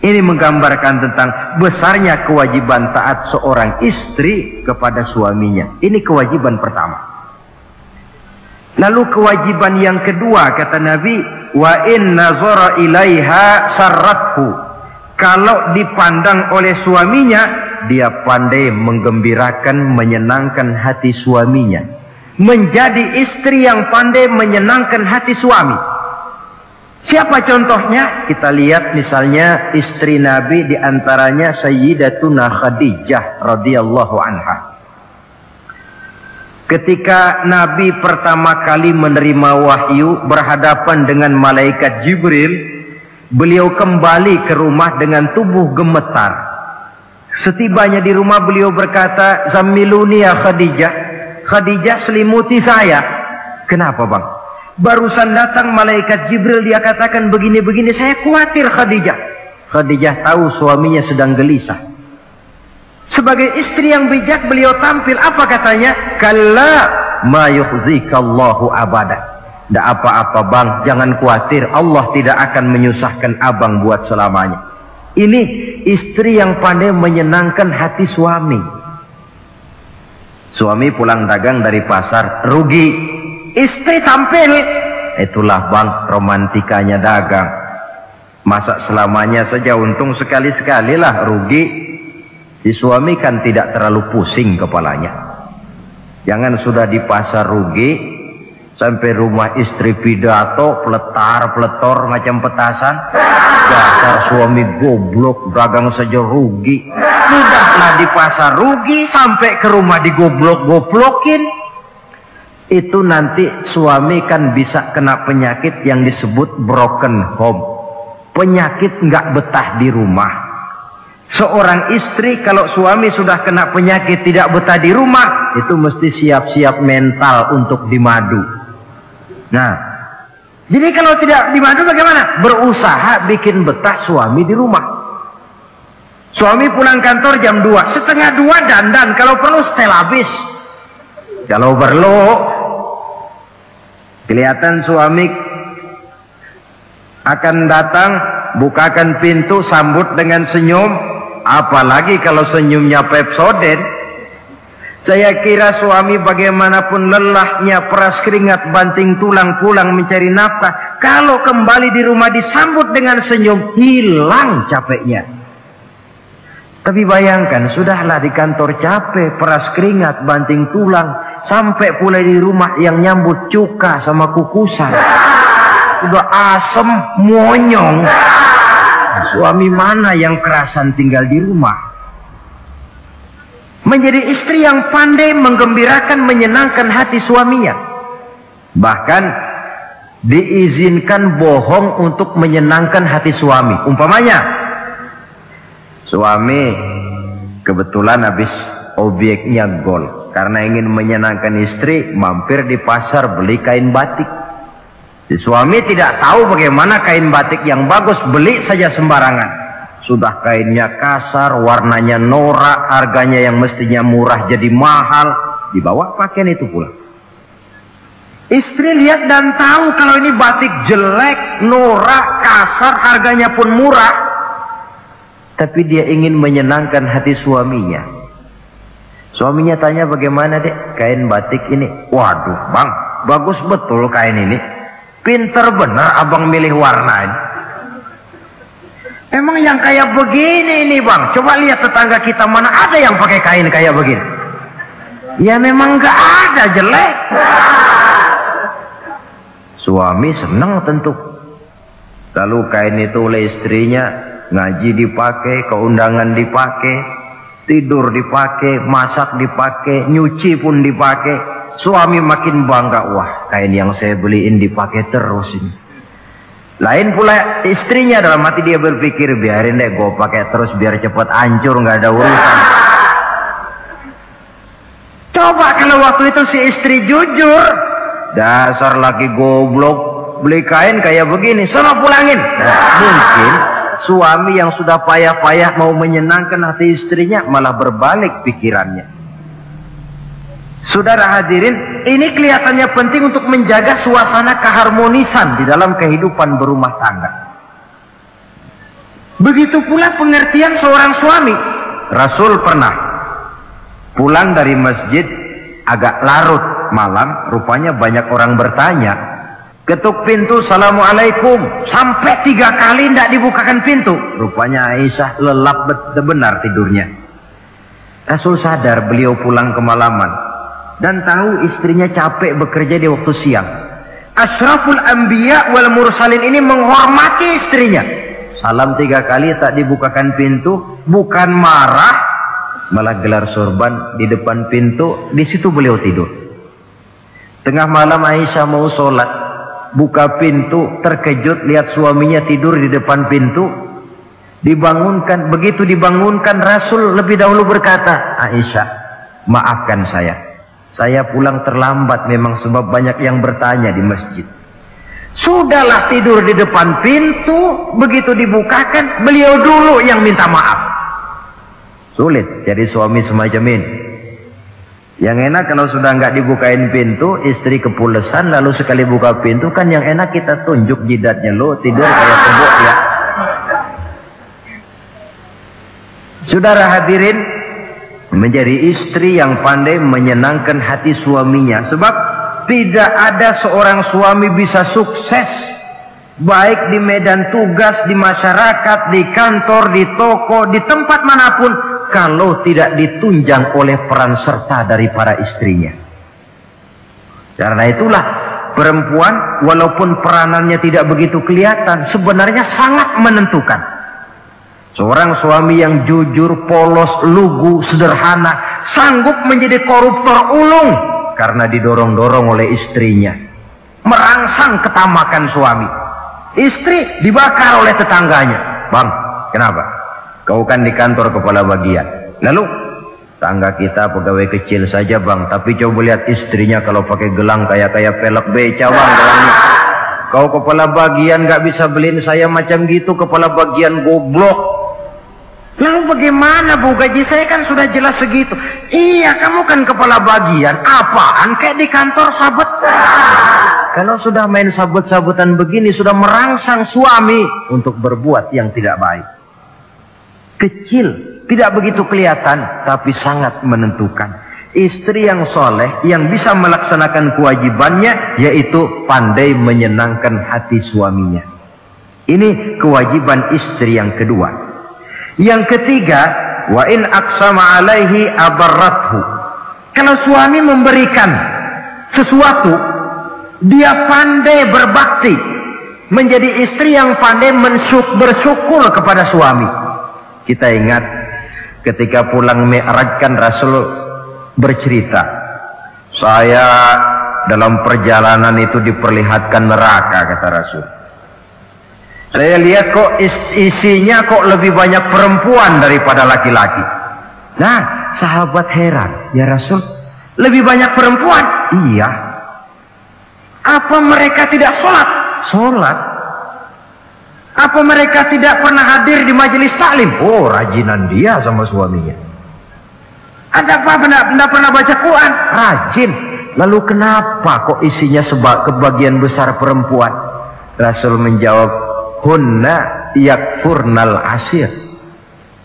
Ini menggambarkan tentang besarnya kewajiban taat seorang istri kepada suaminya. Ini kewajiban pertama. Lalu kewajiban yang kedua, kata Nabi, wa in nazara ilaiha sarrathu. Kalau dipandang oleh suaminya, dia pandai menggembirakan, menyenangkan hati suaminya. Menjadi istri yang pandai menyenangkan hati suami. Siapa contohnya? Kita lihat misalnya istri Nabi, diantaranya Sayyidatuna Khadijah radhiyallahu anha. Ketika Nabi pertama kali menerima wahyu berhadapan dengan malaikat Jibril, beliau kembali ke rumah dengan tubuh gemetar. Setibanya di rumah beliau berkata, "Zammiluni ya Khadijah." Khadijah, selimuti saya. Kenapa bang? Barusan datang malaikat Jibril, dia katakan begini-begini, saya khawatir Khadijah. Khadijah tahu suaminya sedang gelisah. Sebagai istri yang bijak beliau tampil, apa katanya? Kalla ma yukhzikallahu abada. Tidak apa-apa bang, jangan khawatir, Allah tidak akan menyusahkan abang buat selamanya. Ini istri yang pandai menyenangkan hati suami. Suami pulang dagang dari pasar, rugi. Istri tampil, itulah bang romantikanya dagang. Masa selamanya saja untung sekali-sekali lah, rugi. Si suami kan tidak terlalu pusing kepalanya. Jangan sudah di pasar rugi, sampai rumah istri pidato, peletar-peletor macam petasan. Dasar suami goblok, dagang saja rugi. Sudahlah di pasar rugi, sampai ke rumah digoblok-goblokin. Itu nanti suami kan bisa kena penyakit yang disebut broken home. Penyakit nggak betah di rumah. Seorang istri kalau suami sudah kena penyakit tidak betah di rumah, itu mesti siap-siap mental untuk dimadu. Nah, jadi kalau tidak dimadu bagaimana? Berusaha bikin betah suami di rumah. Suami pulang kantor jam 2, setengah 2 dandan, kalau perlu setel habis. Kalau perlu kelihatan suami akan datang, bukakan pintu, sambut dengan senyum. Apalagi kalau senyumnya Pepsodent. Saya kira suami bagaimanapun lelahnya, peras keringat, banting tulang, pulang mencari nafkah, kalau kembali di rumah disambut dengan senyum, hilang capeknya. Tapi bayangkan, sudahlah di kantor capek, peras keringat, banting tulang, sampai pula di rumah yang nyambut cuka sama kukusan. Udah asem, monyong. Suami mana yang kerasan tinggal di rumah? Menjadi istri yang pandai menggembirakan, menyenangkan hati suaminya. Bahkan diizinkan bohong untuk menyenangkan hati suami. Umpamanya, suami kebetulan habis objeknya gol. Karena ingin menyenangkan istri, mampir di pasar beli kain batik. Si suami tidak tahu bagaimana kain batik yang bagus, beli saja sembarangan. Sudah kainnya kasar, warnanya norak, harganya yang mestinya murah jadi mahal, dibawa pakaian itu pulang. Istri lihat dan tahu kalau ini batik jelek, norak, kasar, harganya pun murah. Tapi dia ingin menyenangkan hati suaminya. Suaminya tanya, bagaimana dek kain batik ini? Waduh bang, bagus betul kain ini. Pinter bener abang milih warna ini. Emang yang kayak begini ini bang, coba lihat tetangga kita mana ada yang pakai kain kayak begini. Ya memang gak ada, jelek. Suami senang tentu. Lalu kain itu oleh istrinya, ngaji dipakai, keundangan dipakai, tidur dipakai, masak dipakai, nyuci pun dipakai. Suami makin bangga, wah kain yang saya beliin dipakai terus ini. Lain pula istrinya, dalam hati dia berpikir, biarin deh gue pakai terus biar cepat hancur, nggak ada urusan. Coba kalau waktu itu si istri jujur, dasar laki goblok, beli kain kayak begini, sono pulangin. Nah, mungkin suami yang sudah payah-payah mau menyenangkan hati istrinya malah berbalik pikirannya. Saudara hadirin, ini kelihatannya penting untuk menjaga suasana keharmonisan di dalam kehidupan berumah tangga. Begitu pula pengertian seorang suami. Rasul pernah pulang dari masjid agak larut malam, rupanya banyak orang bertanya. Ketuk pintu, assalamualaikum, sampai 3 kali tidak dibukakan pintu. Rupanya Aisyah lelap benar tidurnya. Rasul sadar beliau pulang kemalaman dan tahu istrinya capek bekerja di waktu siang. Ashraful anbiya wal mursalin ini menghormati istrinya. Salam 3 kali tak dibukakan pintu, bukan marah, malah gelar sorban di depan pintu. Di situ beliau tidur. Tengah malam Aisyah mau sholat, buka pintu, terkejut lihat suaminya tidur di depan pintu. Dibangunkan. Begitu dibangunkan, Rasul lebih dahulu berkata, Aisyah, maafkan saya pulang terlambat memang sebab banyak yang bertanya di masjid. Sudahlah tidur di depan pintu, begitu dibukakan beliau dulu yang minta maaf. Sulit jadi suami semacam ini. Yang enak kalau sudah nggak dibukain pintu, istri kepulesan, lalu sekali buka pintu kan yang enak kita tunjuk jidatnya, lo tidur kayak tembok ya. Saudara hadirin, menjadi istri yang pandai menyenangkan hati suaminya, sebab tidak ada seorang suami bisa sukses baik di medan tugas, di masyarakat, di kantor, di toko, di tempat manapun kalau tidak ditunjang oleh peran serta dari para istrinya. Karena itulah perempuan walaupun peranannya tidak begitu kelihatan, sebenarnya sangat menentukan. Seorang suami yang jujur, polos, lugu, sederhana, sanggup menjadi koruptor ulung karena didorong-dorong oleh istrinya. Merangsang ketamakan suami. Istri dibakar oleh tetangganya. Bang, kenapa? Kau kan di kantor kepala bagian. Lalu, tangga kita pegawai kecil saja bang, tapi coba lihat istrinya kalau pakai gelang kayak pelek beca bang gelangnya. Kau kepala bagian gak bisa beliin saya macam gitu, kepala bagian goblok. Lalu bagaimana bu, gaji saya kan sudah jelas segitu. Iya, kamu kan kepala bagian. Apaan kayak di kantor sabet. Kalau sudah main sabut-sabutan begini, sudah merangsang suami untuk berbuat yang tidak baik. Kecil, tidak begitu kelihatan, tapi sangat menentukan. Istri yang soleh, yang bisa melaksanakan kewajibannya, yaitu pandai menyenangkan hati suaminya. Ini kewajiban istri yang kedua. Yang ketiga, wa in aqsama alaihi abarrathu. Kalau suami memberikan sesuatu, dia pandai berbakti, menjadi istri yang pandai bersyukur kepada suami. Kita ingat ketika pulang Mi'raj kan Rasul bercerita, saya dalam perjalanan itu diperlihatkan neraka, kata Rasul. Saya lihat kok isinya kok lebih banyak perempuan daripada laki-laki. Nah, Sahabat heran, ya Rasul, lebih banyak perempuan? Iya. Apa mereka tidak sholat? Sholat. Apa mereka tidak pernah hadir di majelis taklim? Oh, rajinan dia sama suaminya. Ada apa? Tidak pernah baca Quran? Rajin. Lalu kenapa kok isinya kebagian besar perempuan? Rasul menjawab, hunna yakfurnal asir.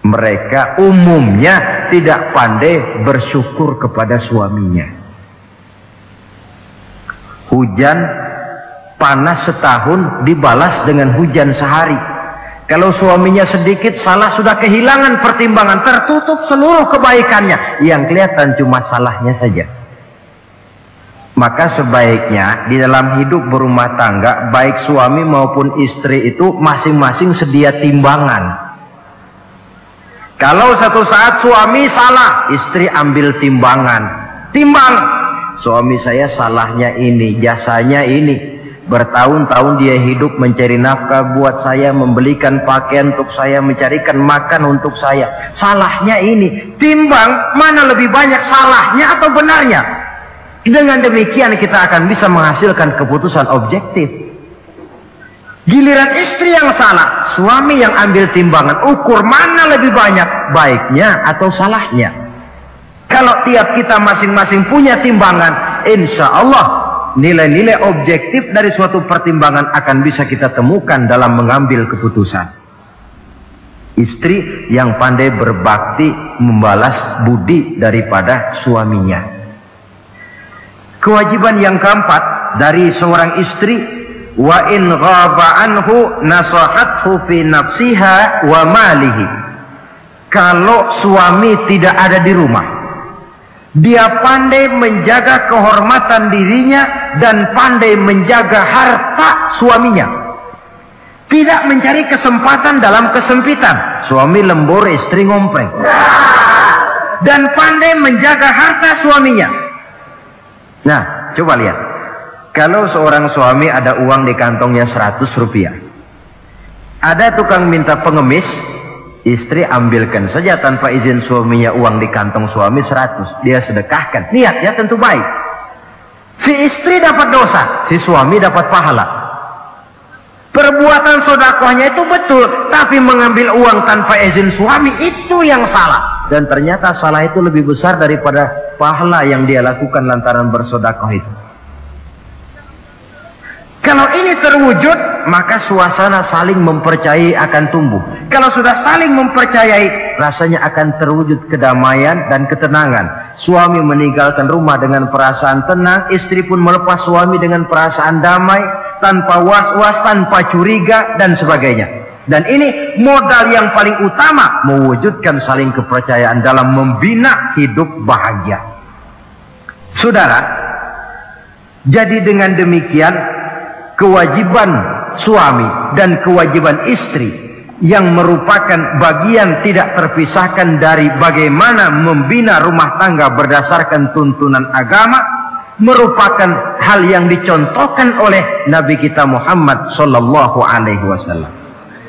Mereka umumnya tidak pandai bersyukur kepada suaminya. Hujan panas setahun dibalas dengan hujan sehari. Kalau suaminya sedikit salah, sudah kehilangan pertimbangan, tertutup seluruh kebaikannya. Yang kelihatan cuma salahnya saja. Maka sebaiknya di dalam hidup berumah tangga, baik suami maupun istri itu masing-masing sedia timbangan. Kalau satu saat suami salah, istri ambil timbangan. Timbang, suami saya salahnya ini, jasanya ini. Bertahun-tahun dia hidup mencari nafkah buat saya, membelikan pakaian untuk saya, mencarikan makan untuk saya. Salahnya ini. Timbang, mana lebih banyak salahnya atau benarnya? Dengan demikian kita akan bisa menghasilkan keputusan objektif. Giliran istri yang salah, suami yang ambil timbangan, ukur mana lebih banyak baiknya atau salahnya. Kalau tiap kita masing-masing punya timbangan, insya Allah nilai-nilai objektif dari suatu pertimbangan akan bisa kita temukan dalam mengambil keputusan. Istri yang pandai berbakti membalas budi daripada suaminya. Kewajiban yang keempat dari seorang istri, wa in ghaba anhu nasahathu fi nafsiha wa malihi. Kalau suami tidak ada di rumah, dia pandai menjaga kehormatan dirinya dan pandai menjaga harta suaminya. Tidak mencari kesempatan dalam kesempitan. Suami lembur, istri ngompreng. Dan pandai menjaga harta suaminya. Nah, coba lihat. Kalau seorang suami ada uang di kantongnya 100 rupiah. Ada tukang minta pengemis, istri ambilkan saja tanpa izin suaminya uang di kantong suami 100. Dia sedekahkan. Niatnya tentu baik. Si istri dapat dosa, si suami dapat pahala. Perbuatan sedekahnya itu betul, tapi mengambil uang tanpa izin suami itu yang salah. Dan ternyata salah itu lebih besar daripada pahala yang dia lakukan lantaran bersedekah itu. Kalau ini terwujud, maka suasana saling mempercayai akan tumbuh. Kalau sudah saling mempercayai, rasanya akan terwujud kedamaian dan ketenangan. Suami meninggalkan rumah dengan perasaan tenang, istri pun melepas suami dengan perasaan damai, tanpa was-was, tanpa curiga, dan sebagainya. Dan ini modal yang paling utama mewujudkan saling kepercayaan dalam membina hidup bahagia. Saudara, jadi dengan demikian kewajiban suami dan kewajiban istri yang merupakan bagian tidak terpisahkan dari bagaimana membina rumah tangga berdasarkan tuntunan agama merupakan hal yang dicontohkan oleh Nabi kita Muhammad sallallahu alaihi wasallam.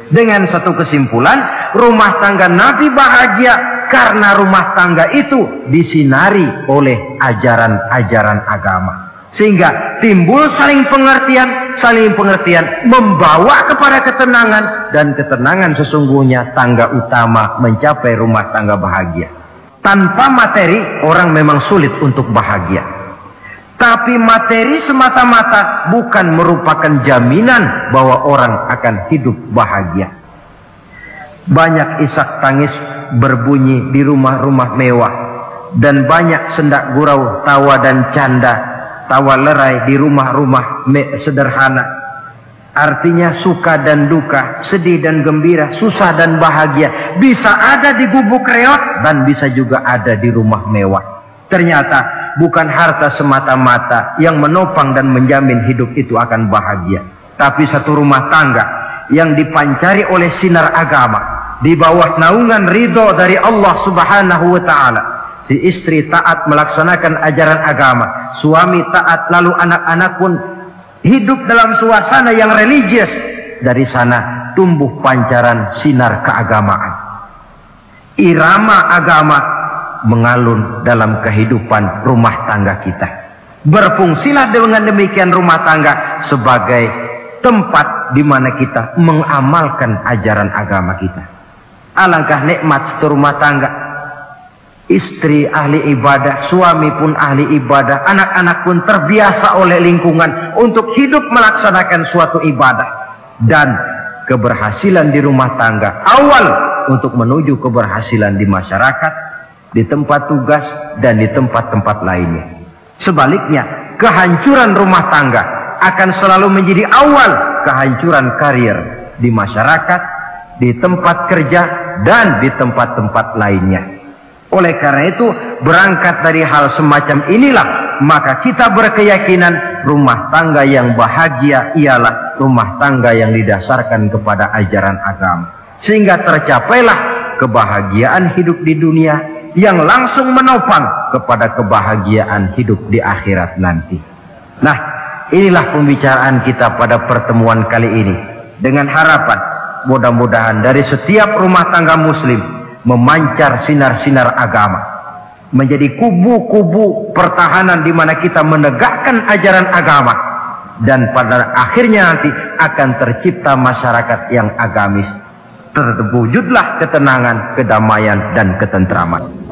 Dengan satu kesimpulan, rumah tangga Nabi bahagia karena rumah tangga itu disinari oleh ajaran-ajaran agama. Sehingga timbul saling pengertian membawa kepada ketenangan, dan ketenangan sesungguhnya tangga utama mencapai rumah tangga bahagia. Tanpa materi orang memang sulit untuk bahagia. Tapi materi semata-mata bukan merupakan jaminan bahwa orang akan hidup bahagia. Banyak isak tangis berbunyi di rumah-rumah mewah, dan banyak sendak gurau, tawa dan canda, tawa lerai di rumah-rumah sederhana. Artinya suka dan duka, sedih dan gembira, susah dan bahagia bisa ada di gubuk reot dan bisa juga ada di rumah mewah. Ternyata bukan harta semata-mata yang menopang dan menjamin hidup itu akan bahagia, tapi satu rumah tangga yang dipancari oleh sinar agama di bawah naungan ridho dari Allah Subhanahu wa taala. Si istri taat melaksanakan ajaran agama, suami taat, lalu anak-anak pun hidup dalam suasana yang religius. Dari sana tumbuh pancaran sinar keagamaan. Irama agama mengalun dalam kehidupan rumah tangga kita. Berfungsilah dengan demikian rumah tangga sebagai tempat di mana kita mengamalkan ajaran agama kita. Alangkah nikmat satu rumah tangga. Istri ahli ibadah, suami pun ahli ibadah, anak-anak pun terbiasa oleh lingkungan untuk hidup melaksanakan suatu ibadah. Dan keberhasilan di rumah tangga awal untuk menuju keberhasilan di masyarakat, di tempat tugas, dan di tempat-tempat lainnya. Sebaliknya, kehancuran rumah tangga akan selalu menjadi awal kehancuran karir di masyarakat, di tempat kerja, dan di tempat-tempat lainnya. Oleh karena itu, berangkat dari hal semacam inilah, maka kita berkeyakinan rumah tangga yang bahagia ialah rumah tangga yang didasarkan kepada ajaran agama. Sehingga tercapailah kebahagiaan hidup di dunia yang langsung menopang kepada kebahagiaan hidup di akhirat nanti. Nah, inilah pembicaraan kita pada pertemuan kali ini. Dengan harapan, mudah-mudahan dari setiap rumah tangga muslim memancar sinar-sinar agama, menjadi kubu-kubu pertahanan di mana kita menegakkan ajaran agama, dan pada akhirnya nanti akan tercipta masyarakat yang agamis. Terwujudlah ketenangan, kedamaian, dan ketentraman.